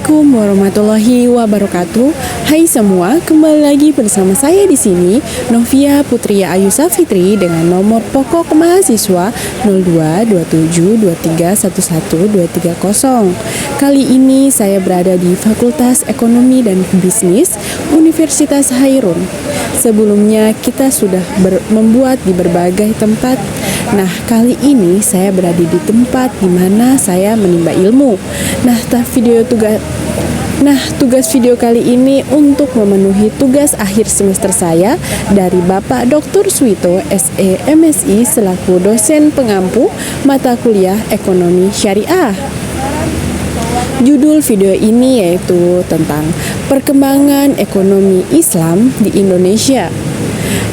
Assalamualaikum warahmatullahi wabarakatuh. Hai semua, kembali lagi bersama saya di sini, Novia Putri Ayusa Fitri dengan nomor pokok mahasiswa 022723111230. Kali ini saya berada di Fakultas Ekonomi dan Bisnis Universitas Hairun. Sebelumnya kita sudah membuat di berbagai tempat. Nah, kali ini saya berada di tempat di mana saya menimba ilmu. Tugas video kali ini untuk memenuhi tugas akhir semester saya dari Bapak Dr. Suito, SE MSI selaku dosen pengampu mata kuliah Ekonomi Syariah. Judul video ini yaitu tentang perkembangan ekonomi Islam di Indonesia.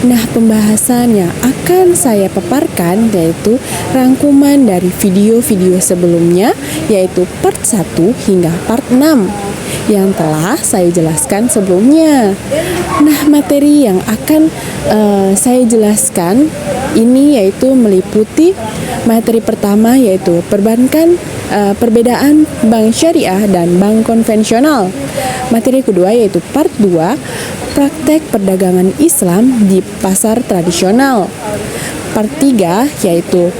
Nah, pembahasan yang akan saya paparkan yaitu rangkuman dari video-video sebelumnya, yaitu part 1 hingga part 6 yang telah saya jelaskan sebelumnya. Nah, materi yang akan saya jelaskan ini yaitu meliputi materi pertama yaitu perbedaan bank syariah dan bank konvensional. Materi kedua yaitu part 2, praktek perdagangan Islam di pasar tradisional. Part 3 yaitu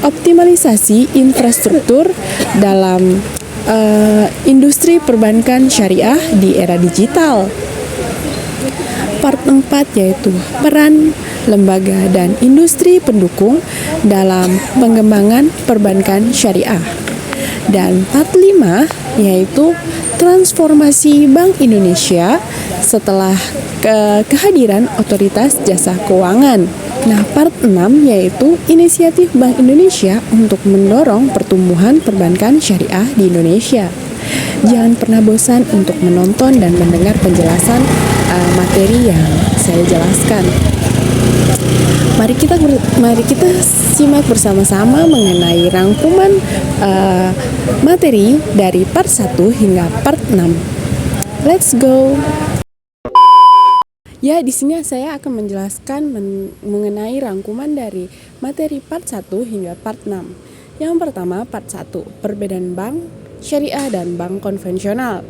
optimalisasi infrastruktur dalam industri perbankan syariah di era digital. Part 4 yaitu peran lembaga dan industri pendukung dalam pengembangan perbankan syariah. Dan part 5 yaitu transformasi Bank Indonesia setelah kehadiran otoritas jasa keuangan. Nah, part 6 yaitu inisiatif Bank Indonesia untuk mendorong pertumbuhan perbankan syariah di Indonesia. Jangan pernah bosan untuk menonton dan mendengar penjelasan materi yang saya jelaskan. Mari kita simak bersama-sama mengenai rangkuman materi dari part 1 hingga part 6. Let's go. Ya, di sini saya akan menjelaskan mengenai rangkuman dari materi part 1 hingga part 6. Yang pertama, part 1, perbedaan bank syariah dan bank konvensional.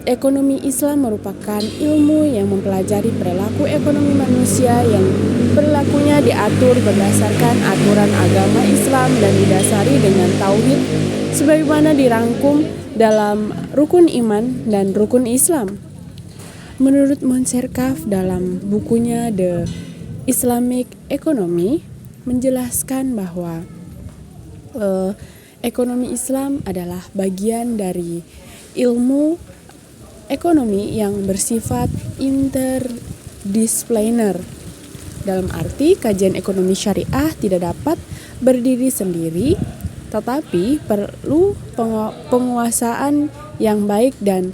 Ekonomi Islam merupakan ilmu yang mempelajari perilaku ekonomi manusia yang perilakunya diatur berdasarkan aturan agama Islam dan didasari dengan tauhid sebagaimana dirangkum dalam rukun iman dan rukun Islam. Menurut Monserkaf dalam bukunya The Islamic Economy menjelaskan bahwa ekonomi Islam adalah bagian dari ilmu ekonomi yang bersifat interdisipliner. Dalam arti kajian ekonomi syariah tidak dapat berdiri sendiri, tetapi perlu penguasaan yang baik dan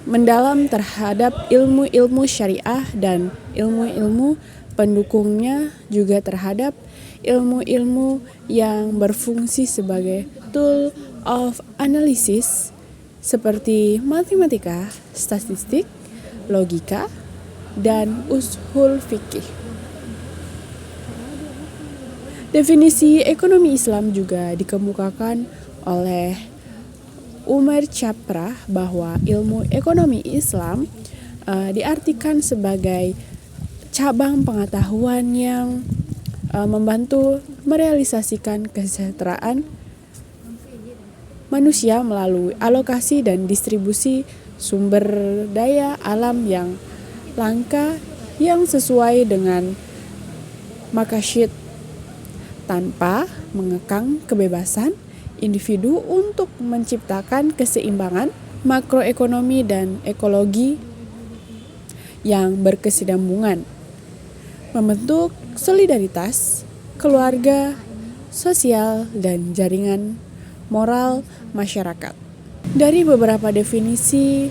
mendalam terhadap ilmu-ilmu syariah dan ilmu-ilmu pendukungnya, juga terhadap ilmu-ilmu yang berfungsi sebagai tool of analysis seperti matematika, statistik, logika, dan ushul fikih. Definisi ekonomi Islam juga dikemukakan oleh Umar Chaprah bahwa ilmu ekonomi Islam diartikan sebagai cabang pengetahuan yang membantu merealisasikan kesejahteraan manusia melalui alokasi dan distribusi sumber daya alam yang langka yang sesuai dengan maqasid tanpa mengekang kebebasan individu untuk menciptakan keseimbangan makroekonomi dan ekologi yang berkesinambungan, membentuk solidaritas, keluarga, sosial, dan jaringan moral masyarakat. Dari beberapa definisi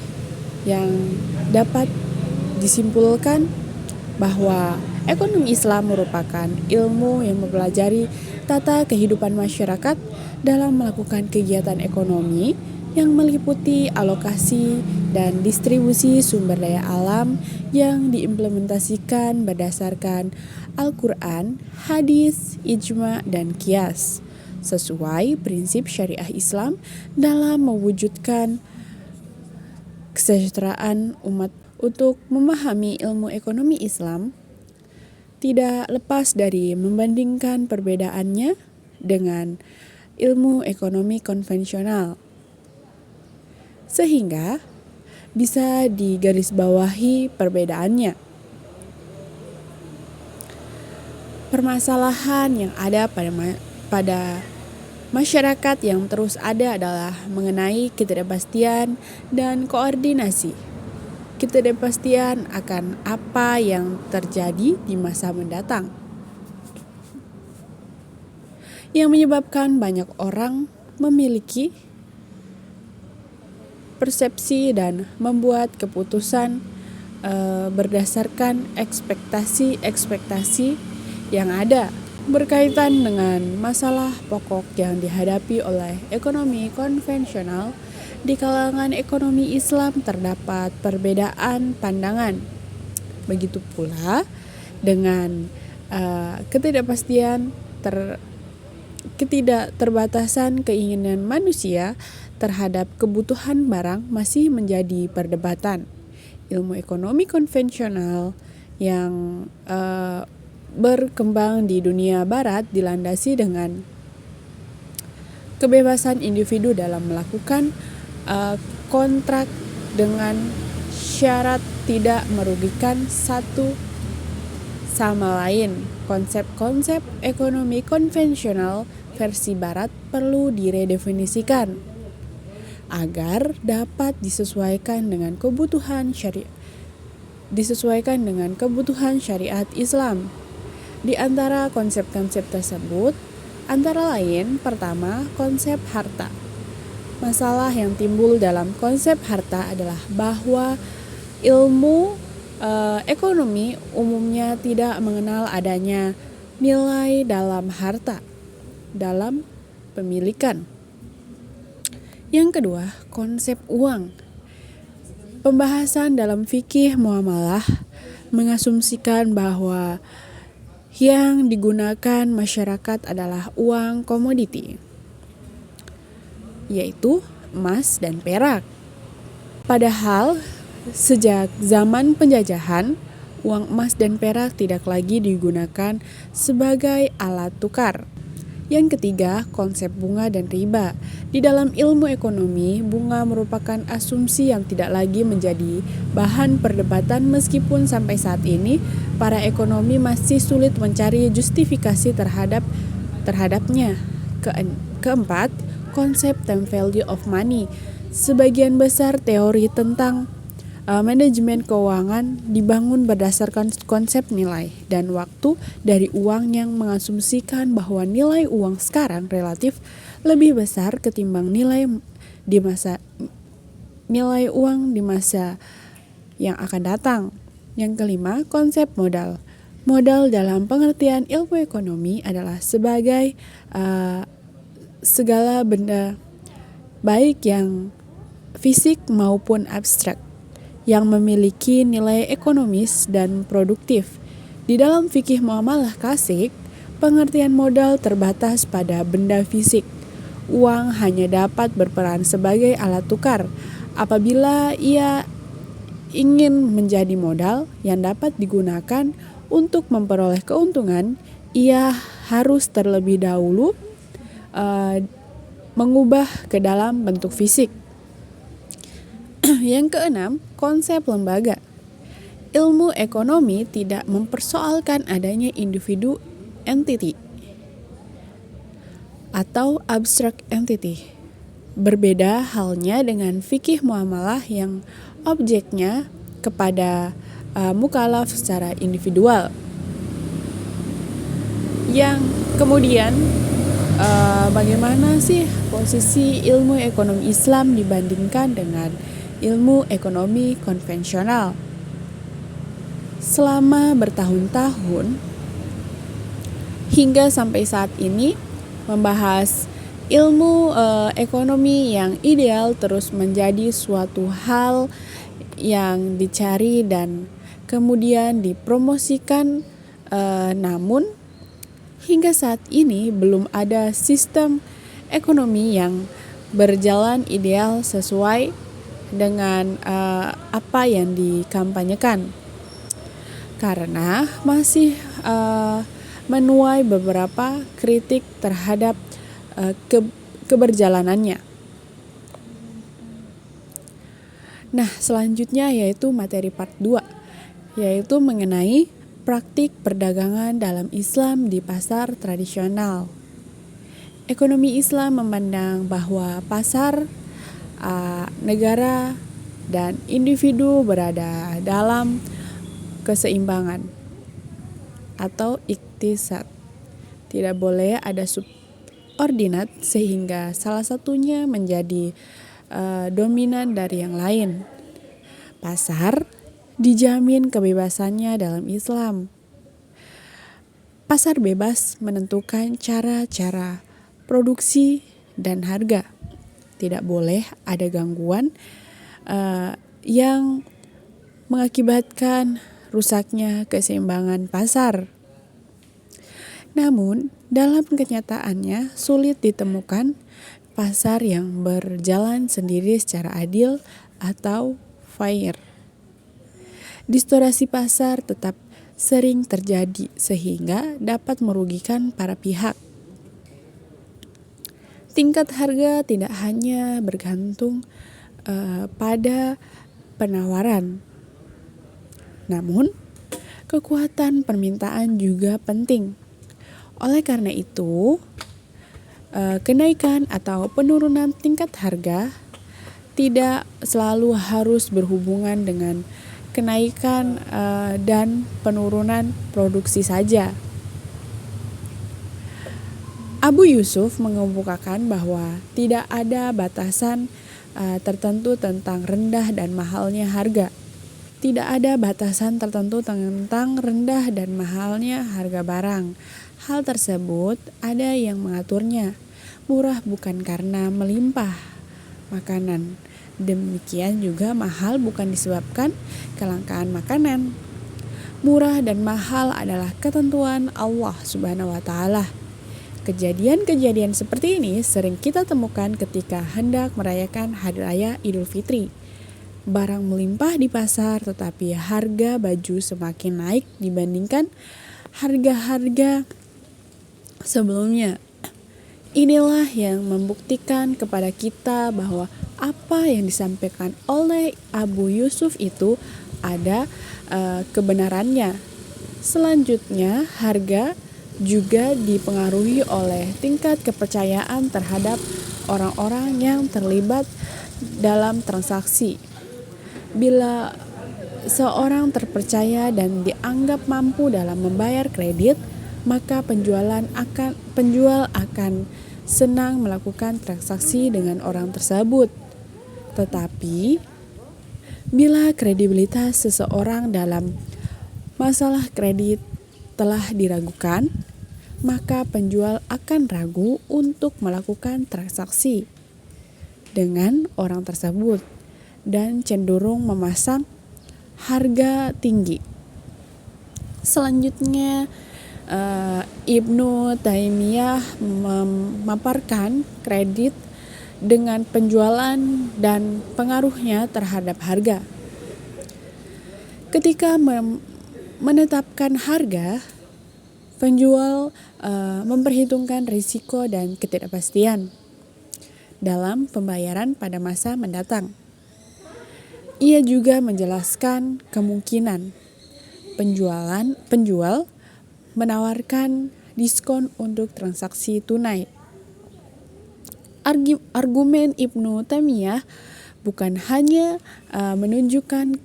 yang dapat disimpulkan bahwa ekonomi Islam merupakan ilmu yang mempelajari tata kehidupan masyarakat dalam melakukan kegiatan ekonomi yang meliputi alokasi dan distribusi sumber daya alam yang diimplementasikan berdasarkan Al-Quran, hadis, ijma, dan qiyas. sesuai prinsip syariah Islam dalam mewujudkan kesejahteraan umat. Untuk memahami ilmu ekonomi Islam, tidak lepas dari membandingkan perbedaannya dengan ilmu ekonomi konvensional, sehingga bisa digarisbawahi perbedaannya. Permasalahan yang ada pada masyarakat yang terus ada adalah mengenai ketidakpastian dan koordinasi. Ketidakpastian akan apa yang terjadi di masa mendatang, yang menyebabkan banyak orang memiliki persepsi dan membuat keputusan berdasarkan ekspektasi yang ada berkaitan dengan masalah pokok yang dihadapi oleh ekonomi konvensional. Di kalangan ekonomi Islam terdapat perbedaan pandangan. Begitu pula dengan ketidakterbatasan keinginan manusia terhadap kebutuhan barang masih menjadi perdebatan. Ilmu ekonomi konvensional yang berkembang di dunia barat dilandasi dengan kebebasan individu dalam melakukan kontrak dengan syarat tidak merugikan satu sama lain. Konsep-konsep ekonomi konvensional versi barat perlu diredefinisikan agar dapat disesuaikan dengan kebutuhan syariat Islam. Di antara konsep-konsep tersebut antara lain, pertama, konsep harta. Masalah yang timbul dalam konsep harta adalah bahwa ilmu ekonomi umumnya tidak mengenal adanya nilai dalam harta, dalam pemilikan. Yang kedua, konsep uang. Pembahasan dalam fikih muamalah mengasumsikan bahwa yang digunakan masyarakat adalah uang komoditi, yaitu emas dan perak. Padahal sejak zaman penjajahan, uang emas dan perak tidak lagi digunakan sebagai alat tukar. Yang ketiga, konsep bunga dan riba. Di dalam ilmu ekonomi, bunga merupakan asumsi yang tidak lagi menjadi bahan perdebatan meskipun sampai saat ini para ekonomi masih sulit mencari justifikasi terhadapnya. Keempat, konsep time value of money. Sebagian besar teori tentang manajemen keuangan dibangun berdasarkan konsep nilai dan waktu dari uang yang mengasumsikan bahwa nilai uang sekarang relatif lebih besar ketimbang nilai uang di masa yang akan datang. Yang kelima, konsep modal. Modal dalam pengertian ilmu ekonomi adalah sebagai segala benda baik yang fisik maupun abstrak yang memiliki nilai ekonomis dan produktif. Di dalam fikih muamalah klasik, pengertian modal terbatas pada benda fisik. Uang hanya dapat berperan sebagai alat tukar apabila ia ingin menjadi modal yang dapat digunakan untuk memperoleh keuntungan. Ia harus terlebih dahulu mengubah ke dalam bentuk fisik. Yang keenam, konsep lembaga. Ilmu ekonomi tidak mempersoalkan adanya individu entity atau abstract entity. Berbeda halnya dengan fikih muamalah yang objeknya kepada mukallaf secara individual. Yang kemudian bagaimana sih posisi ilmu ekonomi Islam dibandingkan dengan ilmu ekonomi konvensional? Selama bertahun-tahun hingga sampai saat ini, membahas ilmu ekonomi yang ideal terus menjadi suatu hal yang dicari dan kemudian dipromosikan, namun Hingga saat ini belum ada sistem ekonomi yang berjalan ideal sesuai dengan apa yang dikampanyekan, karena masih menuai beberapa kritik terhadap keberjalanannya. Nah, selanjutnya yaitu materi part 2, yaitu mengenai praktik perdagangan dalam Islam di pasar tradisional. Ekonomi Islam memandang bahwa pasar, negara, dan individu berada dalam keseimbangan atau iktisad. Tidak boleh ada subordinat sehingga salah satunya menjadi dominan dari yang lain. Pasar dijamin kebebasannya dalam Islam. Pasar bebas menentukan cara-cara produksi dan harga. Tidak boleh ada gangguan yang mengakibatkan rusaknya keseimbangan pasar. Namun, dalam kenyataannya sulit ditemukan pasar yang berjalan sendiri secara adil atau fair. Distorsi pasar tetap sering terjadi sehingga dapat merugikan para pihak. Tingkat harga tidak hanya bergantung pada penawaran, namun kekuatan permintaan juga penting. Oleh karena itu, kenaikan atau penurunan tingkat harga tidak selalu harus berhubungan dengan kenaikan dan penurunan produksi saja. Abu Yusuf mengemukakan bahwa tidak ada batasan tertentu tentang rendah dan mahalnya harga. Tidak ada batasan tertentu tentang rendah dan mahalnya harga barang. Hal tersebut ada yang mengaturnya. Murah bukan karena melimpah makanan. Demikian juga mahal bukan disebabkan kelangkaan makanan. Murah dan mahal adalah ketentuan Allah Subhanahu wa Ta'ala. Kejadian-kejadian seperti ini sering kita temukan ketika hendak merayakan Hari Raya Idul Fitri. Barang melimpah di pasar, tetapi harga baju semakin naik dibandingkan harga-harga sebelumnya. Inilah yang membuktikan kepada kita bahwa apa yang disampaikan oleh Abu Yusuf itu ada kebenarannya. Selanjutnya, harga juga dipengaruhi oleh tingkat kepercayaan terhadap orang-orang yang terlibat dalam transaksi. Bila seorang terpercaya dan dianggap mampu dalam membayar kredit, maka penjual akan senang melakukan transaksi dengan orang tersebut. Tetapi, bila kredibilitas seseorang dalam masalah kredit telah diragukan, maka penjual akan ragu untuk melakukan transaksi dengan orang tersebut dan cenderung memasang harga tinggi. Selanjutnya, Ibnu Taimiyah memaparkan kredit dengan penjualan dan pengaruhnya terhadap harga. Ketika menetapkan harga, penjual memperhitungkan risiko dan ketidakpastian dalam pembayaran pada masa mendatang. Ia juga menjelaskan kemungkinan penjual menawarkan diskon untuk transaksi tunai. Argumen Ibnu Taimiyah bukan hanya menunjukkan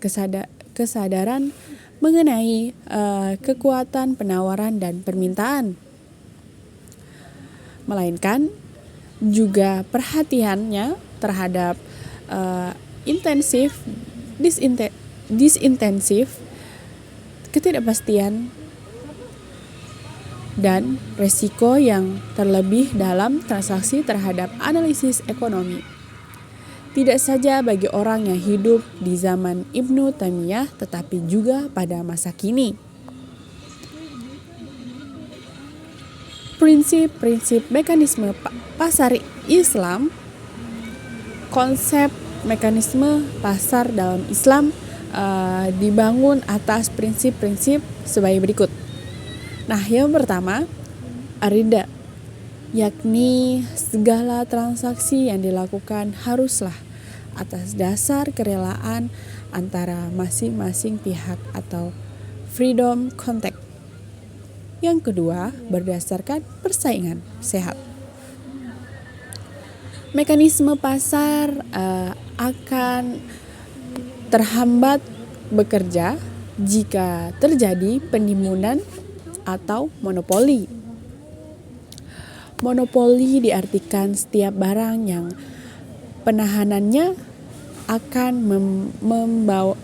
kesadaran mengenai kekuatan penawaran dan permintaan, melainkan juga perhatiannya terhadap disintensif, ketidakpastian, dan resiko yang terlebih dalam transaksi terhadap analisis ekonomi. Tidak saja bagi orang yang hidup di zaman Ibnu Taimiyah, tetapi juga pada masa kini. Prinsip-prinsip mekanisme pasar Islam, konsep mekanisme pasar dalam Islam dibangun atas prinsip-prinsip sebagai berikut. Nah, yang pertama, arida, yakni segala transaksi yang dilakukan haruslah atas dasar kerelaan antara masing-masing pihak atau freedom contact. Yang kedua, berdasarkan persaingan sehat. Mekanisme pasar akan terhambat bekerja jika terjadi penimbunan atau monopoli. Monopoli diartikan setiap barang yang penahanannya akan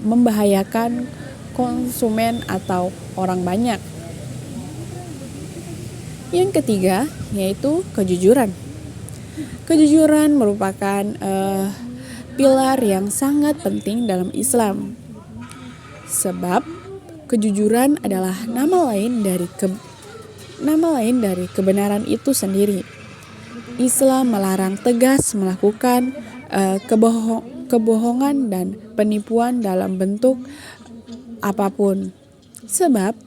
membahayakan konsumen atau orang banyak. Yang ketiga, yaitu kejujuran. Kejujuran merupakan pilar yang sangat penting dalam Islam. Sebab kejujuran adalah nama lain dari kebenaran itu sendiri. Islam melarang tegas melakukan kebohongan dan penipuan dalam bentuk apapun. Sebab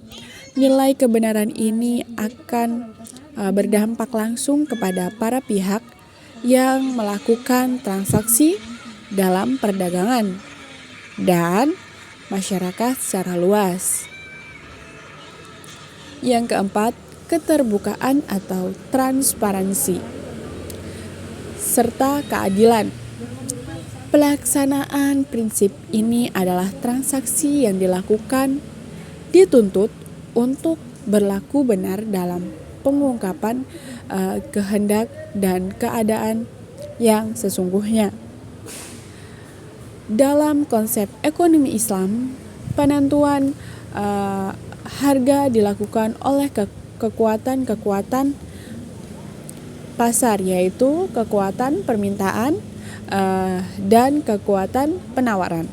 nilai kebenaran ini akan berdampak langsung kepada para pihak yang melakukan transaksi dalam perdagangan dan masyarakat secara luas. Yang keempat, keterbukaan atau transparansi serta keadilan. Pelaksanaan prinsip ini adalah transaksi yang dilakukan dituntut untuk berlaku benar dalam pengungkapan kehendak dan keadaan yang sesungguhnya. Dalam konsep ekonomi Islam, penentuan harga dilakukan oleh kekuatan-kekuatan pasar, yaitu kekuatan permintaan dan kekuatan penawaran.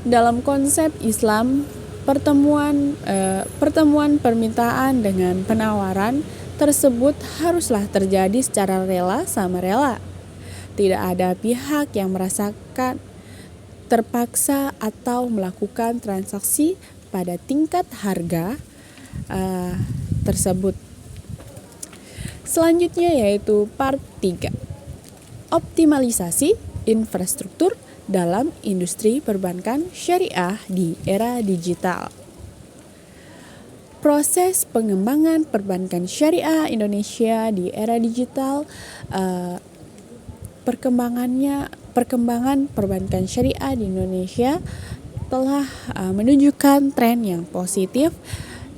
Dalam konsep Islam, pertemuan permintaan dengan penawaran tersebut haruslah terjadi secara rela sama rela. Tidak ada pihak yang merasakan terpaksa atau melakukan transaksi pada tingkat harga tersebut. Selanjutnya yaitu part 3. Optimalisasi infrastruktur dalam industri perbankan syariah di era digital. Proses pengembangan perbankan syariah Indonesia di era digital, perkembangan perbankan syariah di Indonesia telah menunjukkan tren yang positif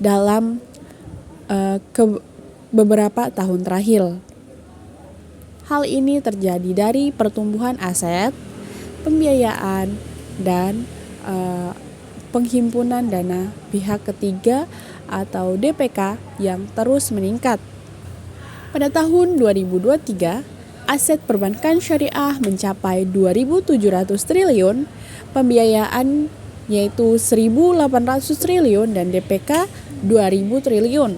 dalam beberapa tahun terakhir. Hal ini terjadi dari pertumbuhan aset, pembiayaan, dan penghimpunan dana pihak ketiga atau DPK yang terus meningkat. Pada tahun 2023, aset perbankan syariah mencapai 2.700 triliun, pembiayaan yaitu 1.800 triliun dan DPK 2.000 triliun.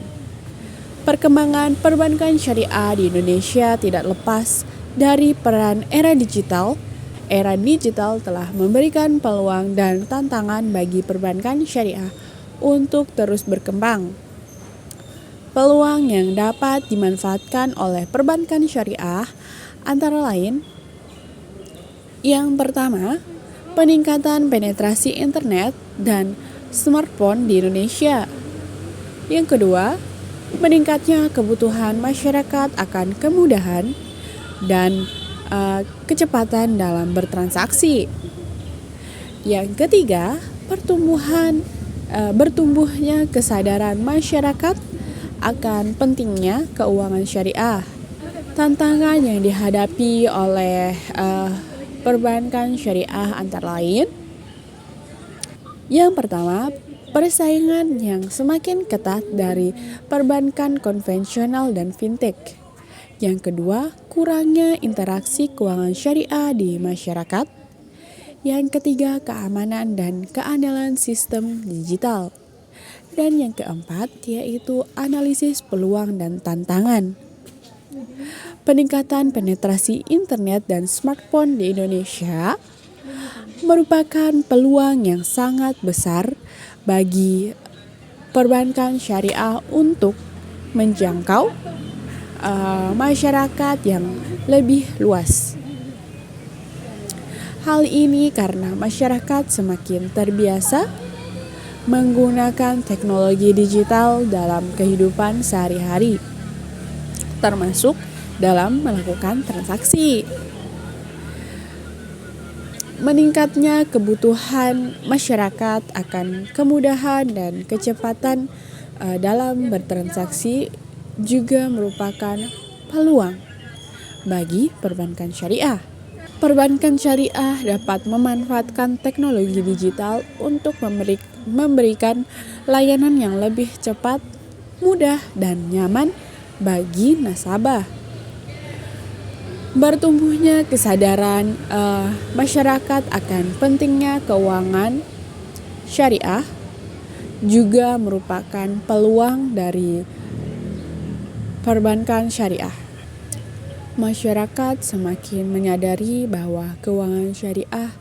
Perkembangan perbankan syariah di Indonesia tidak lepas dari peran era digital. Era digital telah memberikan peluang dan tantangan bagi perbankan syariah untuk terus berkembang. Peluang yang dapat dimanfaatkan oleh perbankan syariah antara lain: yang pertama, peningkatan penetrasi internet dan smartphone di Indonesia. Yang kedua, meningkatnya kebutuhan masyarakat akan kemudahan dan kecepatan dalam bertransaksi. Yang ketiga, bertumbuhnya kesadaran masyarakat akan pentingnya keuangan syariah. Tantangan yang dihadapi oleh perbankan syariah antara lain: yang pertama, persaingan yang semakin ketat dari perbankan konvensional dan fintech. Yang kedua, kurangnya interaksi keuangan syariah di masyarakat. Yang ketiga, keamanan dan keandalan sistem digital. Dan yang keempat yaitu analisis peluang dan tantangan. Peningkatan penetrasi internet dan smartphone di Indonesia merupakan peluang yang sangat besar bagi perbankan syariah untuk menjangkau masyarakat yang lebih luas. Hal ini karena masyarakat semakin terbiasa menggunakan teknologi digital dalam kehidupan sehari-hari, termasuk dalam melakukan transaksi. Meningkatnya kebutuhan masyarakat akan kemudahan dan kecepatan dalam bertransaksi juga merupakan peluang bagi perbankan syariah. Perbankan syariah dapat memanfaatkan teknologi digital untuk memberikan layanan yang lebih cepat, mudah, dan nyaman bagi nasabah. Bertumbuhnya kesadaran masyarakat akan pentingnya keuangan syariah juga merupakan peluang dari perbankan syariah. Masyarakat semakin menyadari bahwa keuangan syariah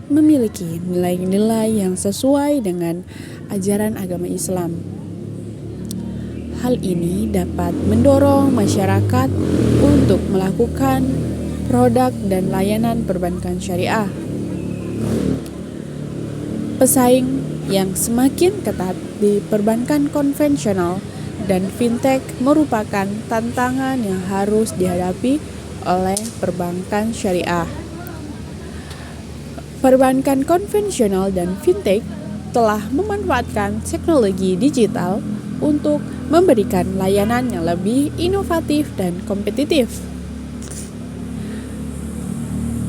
memiliki nilai-nilai yang sesuai dengan ajaran agama Islam. Hal ini dapat mendorong masyarakat untuk melakukan produk dan layanan perbankan syariah. Pesaing yang semakin ketat di perbankan konvensional dan fintech merupakan tantangan yang harus dihadapi oleh perbankan syariah. Perbankan konvensional dan fintech telah memanfaatkan teknologi digital untuk memberikan layanan yang lebih inovatif dan kompetitif.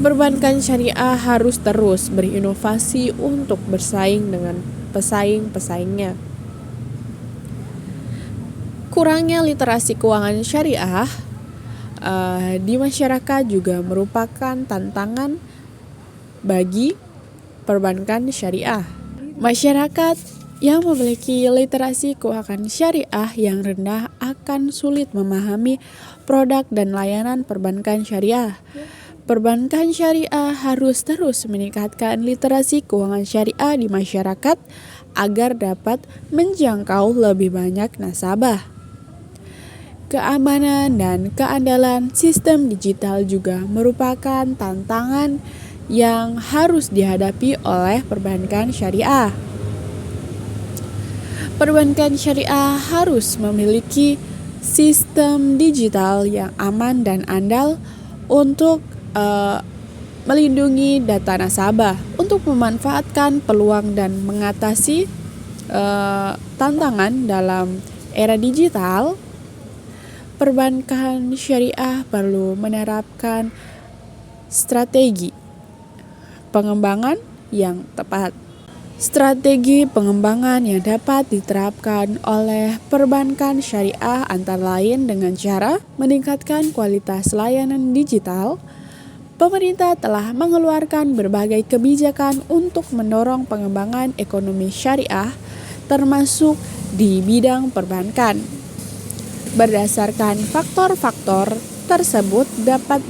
Perbankan syariah harus terus berinovasi untuk bersaing dengan pesaing-pesaingnya. Kurangnya literasi keuangan syariah di masyarakat juga merupakan tantangan bagi perbankan syariah. Masyarakat yang memiliki literasi keuangan syariah yang rendah akan sulit memahami produk dan layanan perbankan syariah. Perbankan syariah harus terus meningkatkan literasi keuangan syariah di masyarakat agar dapat menjangkau lebih banyak nasabah. Keamanan dan keandalan sistem digital juga merupakan tantangan yang harus dihadapi oleh perbankan syariah. Perbankan syariah harus memiliki sistem digital yang aman dan andal untuk melindungi data nasabah, untuk memanfaatkan peluang dan mengatasi tantangan dalam era digital. Perbankan syariah perlu menerapkan strategi pengembangan yang tepat. Strategi pengembangan yang dapat diterapkan oleh perbankan syariah antara lain dengan cara meningkatkan kualitas layanan digital. Pemerintah telah mengeluarkan berbagai kebijakan untuk mendorong pengembangan ekonomi syariah, termasuk di bidang perbankan. Berdasarkan faktor-faktor tersebut dapat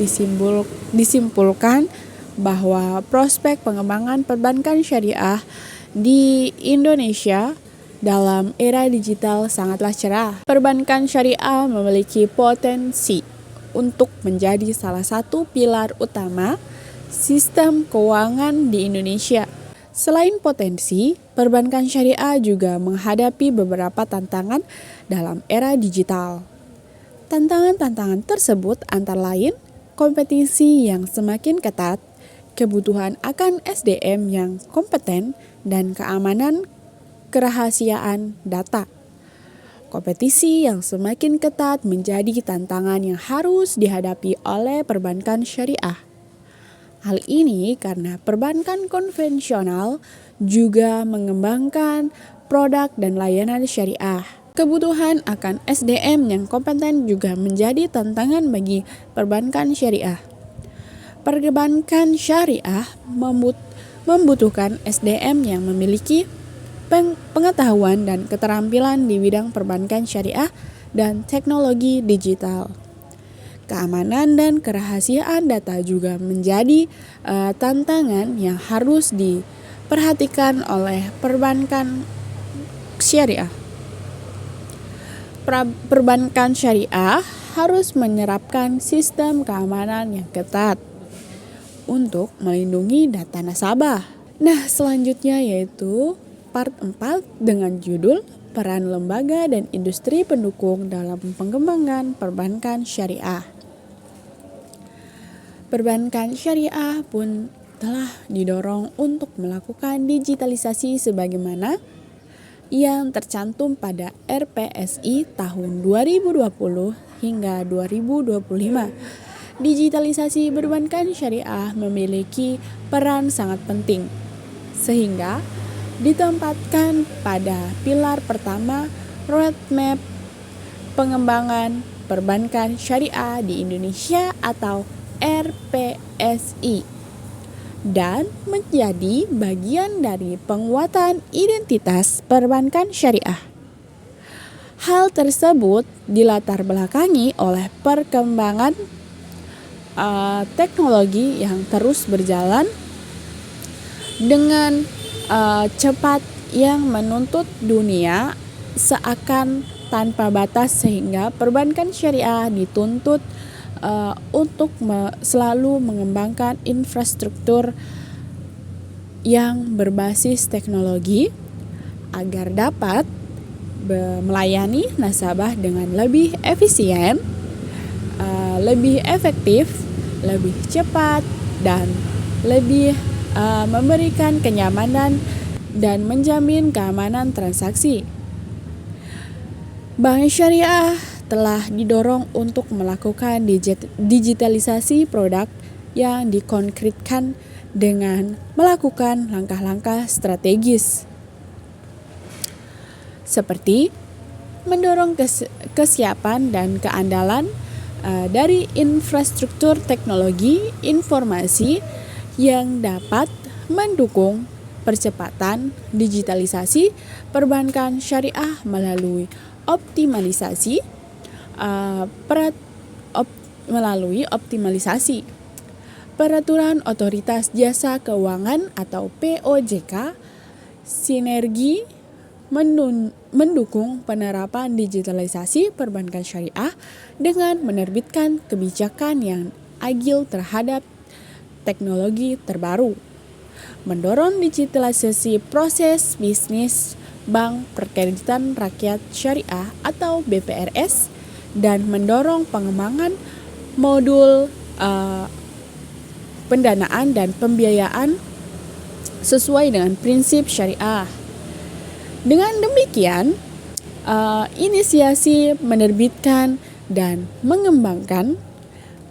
disimpulkan bahwa prospek pengembangan perbankan syariah di Indonesia dalam era digital sangatlah cerah. Perbankan syariah memiliki potensi untuk menjadi salah satu pilar utama sistem keuangan di Indonesia. Selain potensi, perbankan syariah juga menghadapi beberapa tantangan dalam era digital. Tantangan-tantangan tersebut antara lain kompetisi yang semakin ketat, kebutuhan akan SDM yang kompeten, dan keamanan kerahasiaan data. Kompetisi yang semakin ketat menjadi tantangan yang harus dihadapi oleh perbankan syariah. Hal ini karena perbankan konvensional juga mengembangkan produk dan layanan syariah. Kebutuhan akan SDM yang kompeten juga menjadi tantangan bagi perbankan syariah. Perbankan syariah membutuhkan SDM yang memiliki pengetahuan dan keterampilan di bidang perbankan syariah dan teknologi digital. Keamanan dan kerahasiaan data juga menjadi tantangan yang harus diperhatikan oleh perbankan syariah. Perbankan syariah harus menerapkan sistem keamanan yang ketat untuk melindungi data nasabah. Nah, selanjutnya yaitu part 4 dengan judul Peran Lembaga dan Industri Pendukung dalam Pengembangan Perbankan Syariah. Perbankan syariah pun telah didorong untuk melakukan digitalisasi sebagaimana yang tercantum pada RPSI tahun 2020 hingga 2025. Digitalisasi perbankan syariah memiliki peran sangat penting, sehingga ditempatkan pada pilar pertama roadmap pengembangan perbankan syariah di Indonesia atau RPSI dan menjadi bagian dari penguatan identitas perbankan syariah. Hal tersebut dilatar belakangi oleh perkembangan teknologi yang terus berjalan dengan cepat yang menuntut dunia seakan tanpa batas, sehingga perbankan syariah dituntut untuk selalu mengembangkan infrastruktur yang berbasis teknologi agar dapat melayani nasabah dengan lebih efisien, lebih efektif, lebih cepat, dan lebih memberikan kenyamanan dan menjamin keamanan transaksi. Bank syariah telah didorong untuk melakukan digitalisasi produk yang dikonkretkan dengan melakukan langkah-langkah strategis seperti mendorong kesiapan dan keandalan dari infrastruktur teknologi informasi yang dapat mendukung percepatan digitalisasi perbankan syariah melalui optimalisasi peraturan otoritas jasa keuangan atau POJK, sinergi mendukung penerapan digitalisasi perbankan syariah dengan menerbitkan kebijakan yang agil terhadap teknologi terbaru, mendorong digitalisasi proses bisnis Bank Perkreditan Rakyat Syariah atau BPRS, dan mendorong pengembangan modul pendanaan dan pembiayaan sesuai dengan prinsip syariah. Dengan demikian, inisiasi menerbitkan dan mengembangkan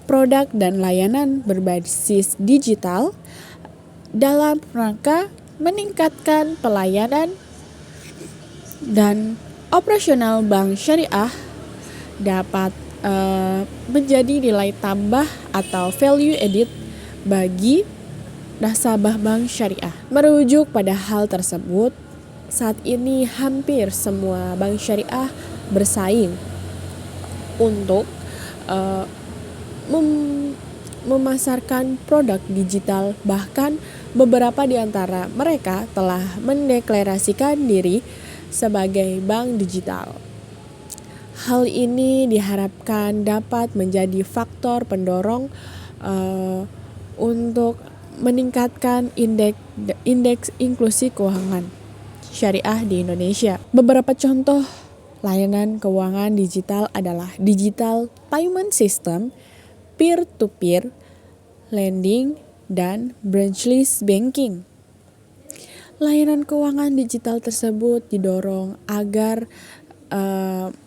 produk dan layanan berbasis digital dalam rangka meningkatkan pelayanan dan operasional bank syariah dapat menjadi nilai tambah atau value added bagi nasabah bank syariah. Merujuk pada hal tersebut, saat ini hampir semua bank syariah bersaing untuk memasarkan produk digital, bahkan beberapa di antara mereka telah mendeklarasikan diri sebagai bank digital. Hal ini diharapkan dapat menjadi faktor pendorong untuk meningkatkan indeks inklusi keuangan syariah di Indonesia. Beberapa contoh layanan keuangan digital adalah digital payment system, peer-to-peer lending, dan branchless banking. Layanan keuangan digital tersebut didorong agar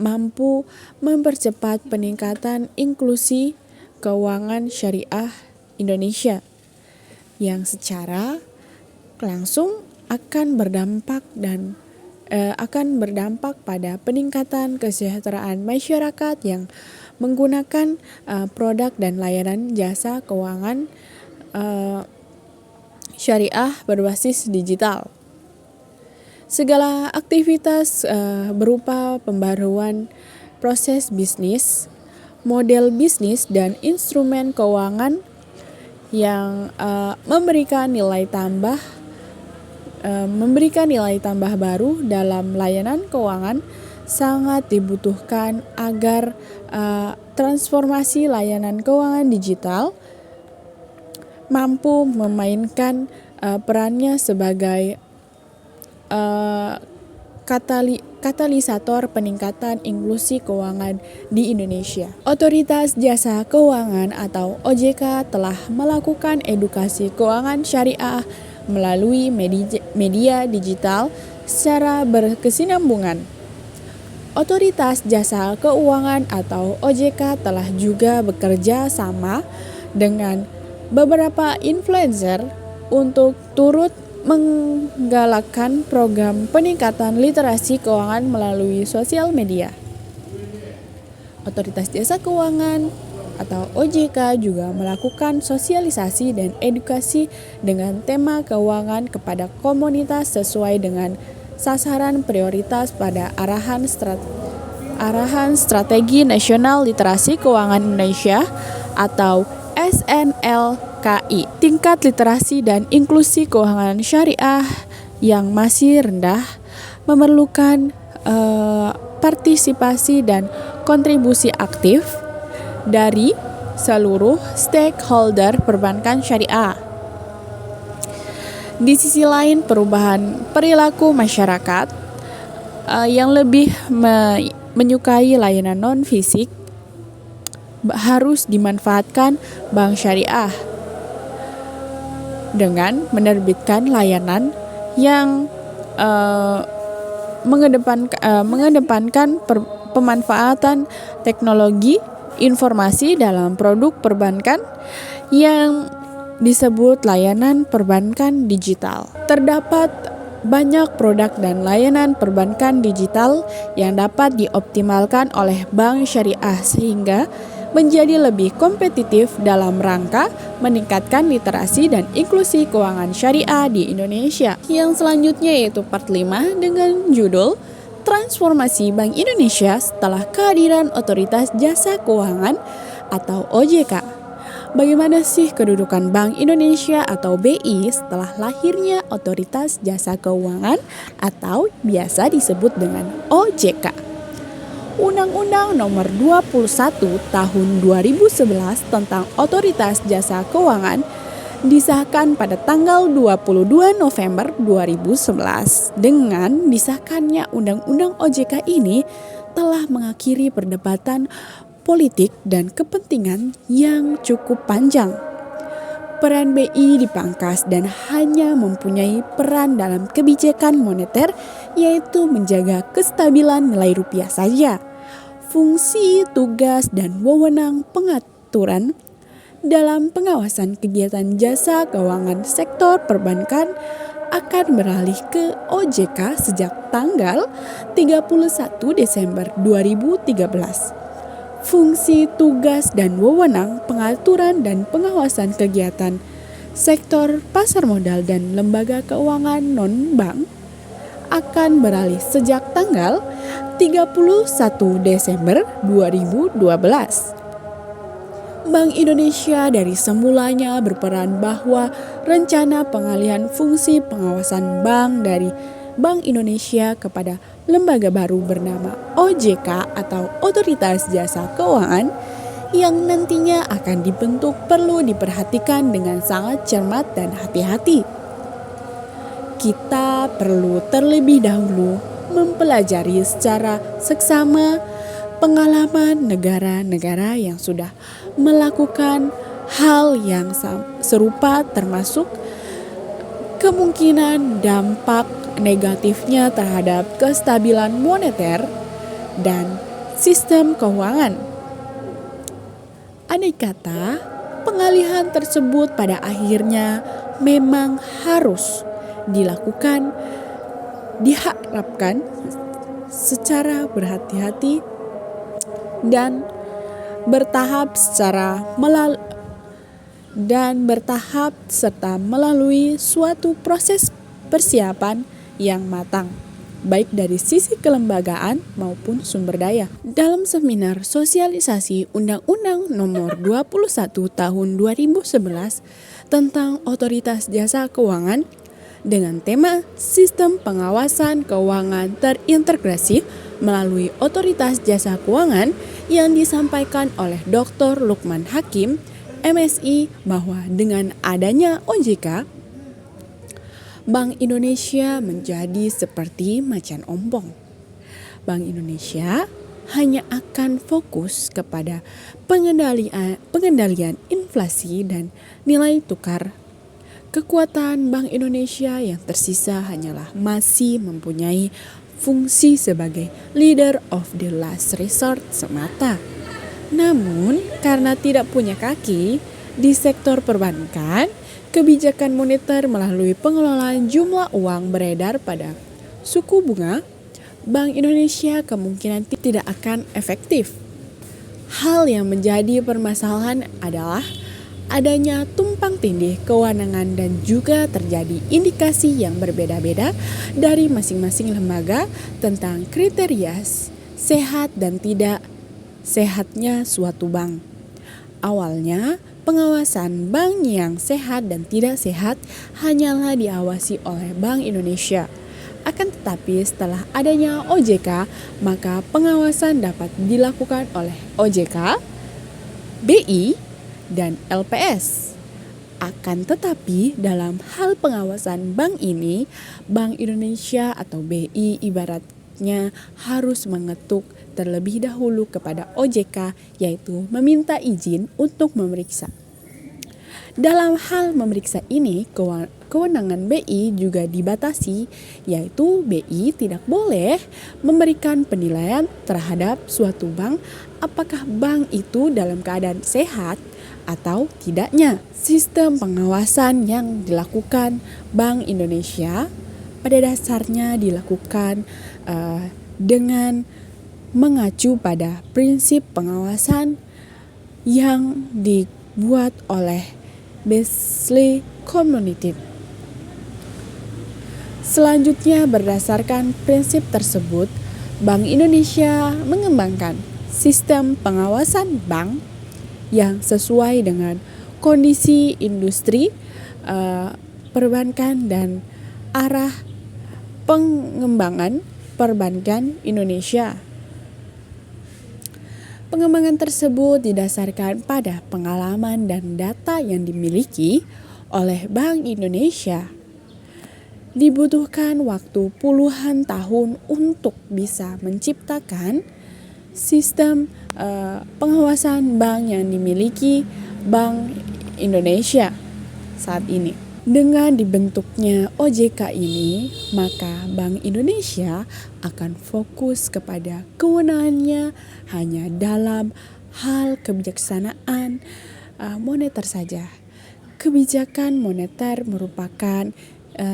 mampu mempercepat peningkatan inklusi keuangan syariah Indonesia yang secara langsung akan berdampak pada peningkatan kesejahteraan masyarakat yang menggunakan produk dan layanan jasa keuangan syariah berbasis digital. Segala aktivitas berupa pembaruan proses bisnis, model bisnis, dan instrumen keuangan yang memberikan nilai tambah baru dalam layanan keuangan sangat dibutuhkan agar transformasi layanan keuangan digital mampu memainkan perannya sebagai katalisator peningkatan inklusi keuangan di Indonesia. Otoritas Jasa Keuangan atau OJK telah melakukan edukasi keuangan syariah melalui media digital secara berkesinambungan. Otoritas Jasa Keuangan atau OJK telah juga bekerja sama dengan beberapa influencer untuk turut menggalakkan program peningkatan literasi keuangan melalui sosial media. Otoritas Jasa Keuangan atau OJK juga melakukan sosialisasi dan edukasi dengan tema keuangan kepada komunitas sesuai dengan sasaran prioritas pada arahan Strategi Nasional Literasi Keuangan Indonesia atau SNLKI. Tingkat literasi dan inklusi keuangan syariah yang masih rendah memerlukan partisipasi dan kontribusi aktif dari seluruh stakeholder perbankan syariah. Di sisi lain, perubahan perilaku masyarakat yang lebih menyukai layanan non-fisik harus dimanfaatkan bank syariah dengan menerbitkan layanan yang mengedepankan pemanfaatan teknologi informasi dalam produk perbankan yang disebut layanan perbankan digital. Terdapat banyak produk dan layanan perbankan digital yang dapat dioptimalkan oleh bank syariah sehingga menjadi lebih kompetitif dalam rangka meningkatkan literasi dan inklusi keuangan syariah di Indonesia. Yang selanjutnya yaitu part 5 dengan judul Transformasi Bank Indonesia setelah kehadiran Otoritas Jasa Keuangan atau OJK. Bagaimana sih kedudukan Bank Indonesia atau BI setelah lahirnya Otoritas Jasa Keuangan atau biasa disebut dengan OJK? Undang-Undang Nomor 21 Tahun 2011 tentang Otoritas Jasa Keuangan disahkan pada tanggal 22 November 2011. Dengan disahkannya Undang-Undang OJK ini telah mengakhiri perdebatan politik dan kepentingan yang cukup panjang. Peran BI dipangkas dan hanya mempunyai peran dalam kebijakan moneter, yaitu menjaga kestabilan nilai rupiah saja. Fungsi, tugas, dan wewenang pengaturan dalam pengawasan kegiatan jasa keuangan sektor perbankan akan beralih ke OJK sejak tanggal 31 Desember 2013. Fungsi, tugas, dan wewenang pengaturan dan pengawasan kegiatan sektor pasar modal dan lembaga keuangan non-bank akan beralih sejak tanggal 31 Desember 2012. Bank Indonesia dari semulanya berperan bahwa rencana pengalihan fungsi pengawasan bank dari Bank Indonesia kepada lembaga baru bernama OJK atau Otoritas Jasa Keuangan yang nantinya akan dibentuk perlu diperhatikan dengan sangat cermat dan hati-hati. Kita perlu terlebih dahulu mempelajari secara seksama pengalaman negara-negara yang sudah melakukan hal yang serupa, termasuk kemungkinan dampak negatifnya terhadap kestabilan moneter dan sistem keuangan. Andai kata pengalihan tersebut pada akhirnya memang harus dilakukan, diharapkan secara berhati-hati dan bertahap serta melalui suatu proses persiapan yang matang, baik dari sisi kelembagaan maupun sumber daya. Dalam seminar sosialisasi Undang-Undang Nomor 21 Tahun 2011 tentang Otoritas Jasa Keuangan dengan tema Sistem Pengawasan Keuangan Terintegrasi melalui Otoritas Jasa Keuangan yang disampaikan oleh Dr. Lukman Hakim, MSI, bahwa dengan adanya OJK, Bank Indonesia menjadi seperti macan ompong. Bank Indonesia hanya akan fokus kepada pengendalian inflasi dan nilai tukar. Kekuatan Bank Indonesia yang tersisa hanyalah masih mempunyai fungsi sebagai leader of the last resort semata. Namun, karena tidak punya kaki di sektor perbankan, kebijakan moneter melalui pengelolaan jumlah uang beredar pada suku bunga, Bank Indonesia kemungkinan tidak akan efektif. Hal yang menjadi permasalahan adalah adanya tumpang tindih kewenangan dan juga terjadi indikasi yang berbeda-beda dari masing-masing lembaga tentang kriteria sehat dan tidak sehatnya suatu bank. Awalnya, pengawasan bank yang sehat dan tidak sehat hanyalah diawasi oleh Bank Indonesia. Akan tetapi setelah adanya OJK, maka pengawasan dapat dilakukan oleh OJK, BI, dan LPS. Akan tetapi dalam hal pengawasan bank ini, Bank Indonesia atau BI ibaratnya harus mengetuk terlebih dahulu kepada OJK, yaitu meminta izin untuk memeriksa. Dalam hal memeriksa ini, kewenangan BI juga dibatasi, yaitu BI tidak boleh memberikan penilaian terhadap suatu bank apakah bank itu dalam keadaan sehat atau tidaknya. Sistem pengawasan yang dilakukan Bank Indonesia pada dasarnya dilakukan dengan mengacu pada prinsip pengawasan yang dibuat oleh Beazley Community. Selanjutnya, berdasarkan prinsip tersebut, Bank Indonesia mengembangkan sistem pengawasan bank yang sesuai dengan kondisi industri perbankan dan arah pengembangan perbankan Indonesia. Pengembangan tersebut didasarkan pada pengalaman dan data yang dimiliki oleh Bank Indonesia. Dibutuhkan waktu puluhan tahun untuk bisa menciptakan sistem pengawasan bank yang dimiliki Bank Indonesia saat ini. Dengan dibentuknya OJK ini, maka Bank Indonesia akan fokus kepada kewenangannya hanya dalam hal kebijaksanaan moneter saja. Kebijakan moneter merupakan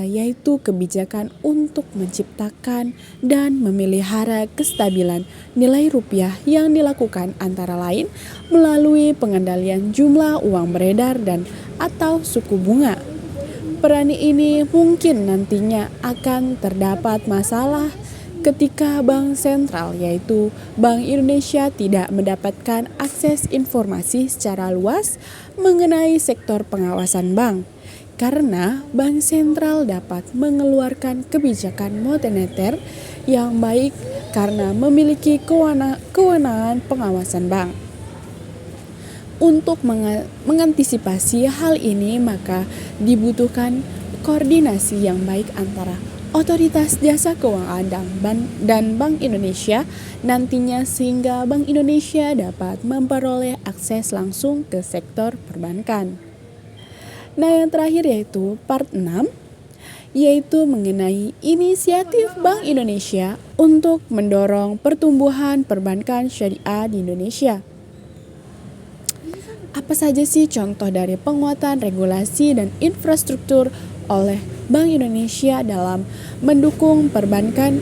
yaitu kebijakan untuk menciptakan dan memelihara kestabilan nilai rupiah yang dilakukan antara lain melalui pengendalian jumlah uang beredar dan atau suku bunga. Peran ini mungkin nantinya akan terdapat masalah ketika bank sentral yaitu Bank Indonesia tidak mendapatkan akses informasi secara luas mengenai sektor pengawasan bank. Karena bank sentral dapat mengeluarkan kebijakan moneter yang baik karena memiliki kewenangan pengawasan bank. Untuk mengantisipasi hal ini, maka dibutuhkan koordinasi yang baik antara Otoritas Jasa Keuangan dan Bank Indonesia nantinya sehingga Bank Indonesia dapat memperoleh akses langsung ke sektor perbankan. Nah, yang terakhir yaitu part 6, yaitu mengenai inisiatif Bank Indonesia untuk mendorong pertumbuhan perbankan syariah di Indonesia. Apa saja sih contoh dari penguatan regulasi dan infrastruktur oleh Bank Indonesia dalam mendukung perbankan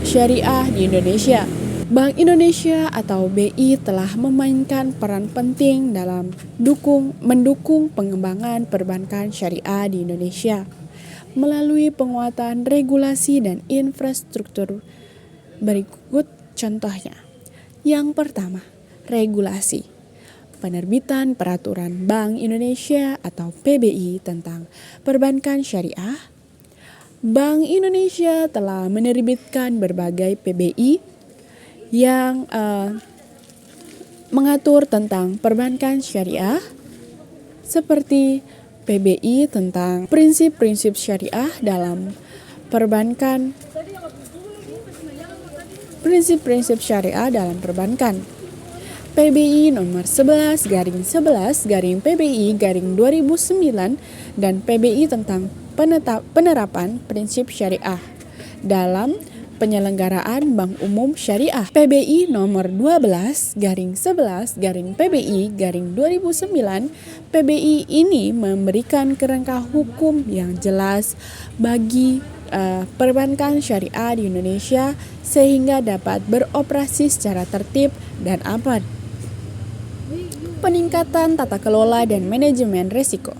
syariah di Indonesia? Bank Indonesia atau BI telah memainkan peran penting dalam mendukung pengembangan perbankan syariah di Indonesia. melalui penguatan regulasi dan infrastruktur. Berikut contohnya. Yang pertama, regulasi. Penerbitan Peraturan Bank Indonesia atau PBI tentang perbankan syariah. Bank Indonesia telah menerbitkan berbagai PBI yang mengatur tentang perbankan syariah, seperti PBI tentang prinsip-prinsip syariah dalam perbankan, prinsip-prinsip syariah dalam perbankan. PBI nomor 11/11/PBI/2009 dan PBI tentang penerapan prinsip syariah dalam penyelenggaraan Bank Umum Syariah. PBI nomor 12/11/PBI/2009. PBI ini memberikan kerangka hukum yang jelas bagi perbankan syariah di Indonesia sehingga dapat beroperasi secara tertib dan aman. Peningkatan tata kelola dan manajemen risiko.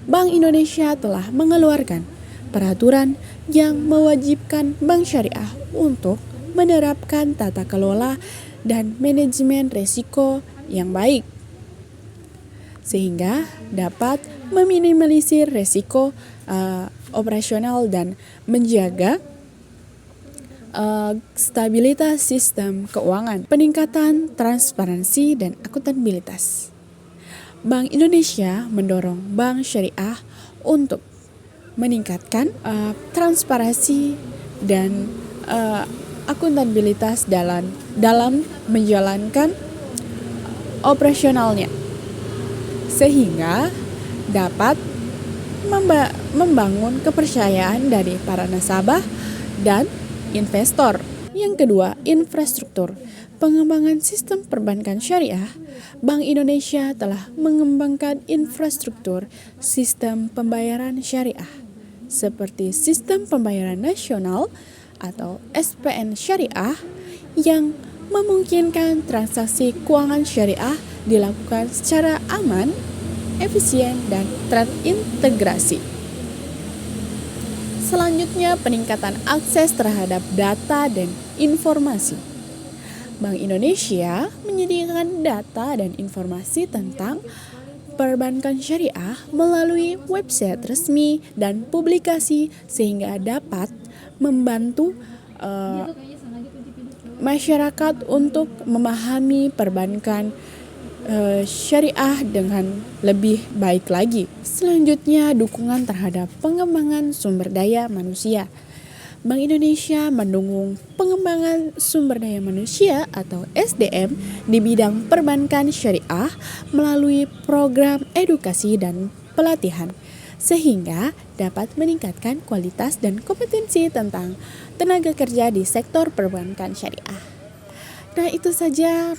Bank Indonesia telah mengeluarkan peraturan yang mewajibkan bank syariah untuk menerapkan tata kelola dan manajemen risiko yang baik, sehingga dapat meminimalisir risiko operasional dan menjaga stabilitas sistem keuangan. Peningkatan transparansi dan akuntabilitas. Bank Indonesia mendorong bank syariah untuk meningkatkan transparansi dan akuntabilitas dalam menjalankan operasionalnya, sehingga dapat membangun kepercayaan dari para nasabah dan investor. Yang kedua, infrastruktur. Pengembangan sistem perbankan syariah. Bank Indonesia telah mengembangkan infrastruktur sistem pembayaran syariah seperti sistem pembayaran nasional atau SPN syariah yang memungkinkan transaksi keuangan syariah dilakukan secara aman, efisien, dan terintegrasi. Selanjutnya, peningkatan akses terhadap data dan informasi. Bank Indonesia menyediakan data dan informasi tentang perbankan syariah melalui website resmi dan publikasi sehingga dapat membantu masyarakat untuk memahami perbankan syariah dengan lebih baik lagi. Selanjutnya, dukungan terhadap pengembangan sumber daya manusia. Bank Indonesia mendukung pengembangan sumber daya manusia atau SDM di bidang perbankan syariah melalui program edukasi dan pelatihan, sehingga dapat meningkatkan kualitas dan kompetensi tentang tenaga kerja di sektor perbankan syariah. Nah, itu saja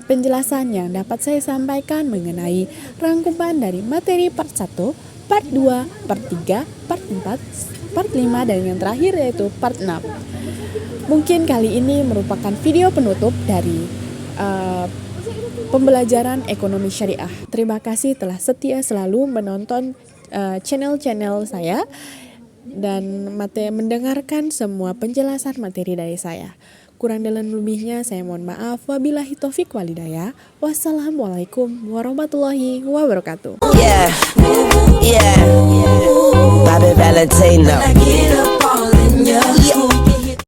penjelasan yang dapat saya sampaikan mengenai rangkuman dari materi part 1, part 2, part 3, part 4, part 5, dan yang terakhir yaitu part 6. Mungkin kali ini merupakan video penutup dari pembelajaran ekonomi syariah. Terima kasih telah setia selalu menonton channel-channel saya dan mendengarkan semua penjelasan materi dari saya. Kurang dan lebihnya saya mohon maaf. Wabillahi taufik walhidayah. Wassalamualaikum warahmatullahi wabarakatuh.